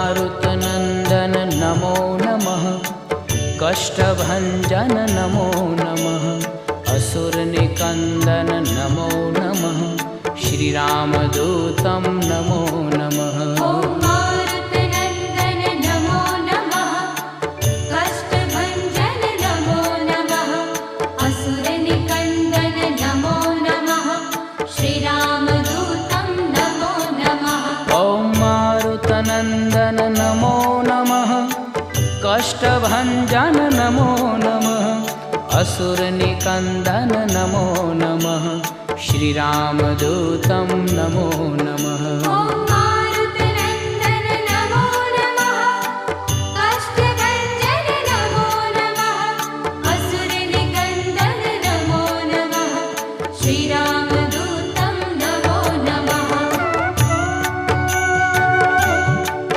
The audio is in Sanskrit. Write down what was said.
मारुतनन्दन नमो नमः। कष्टभञ्जन नमो नमः। असुरनिकन्दन नमो नमः। श्रीरामदूतं नमो नमः। नन्दन नमो नमः। कष्टभञ्जन नमो नमः। असुरनिकन्दन नमो नमः। श्रीरामदूतं नमो नमः।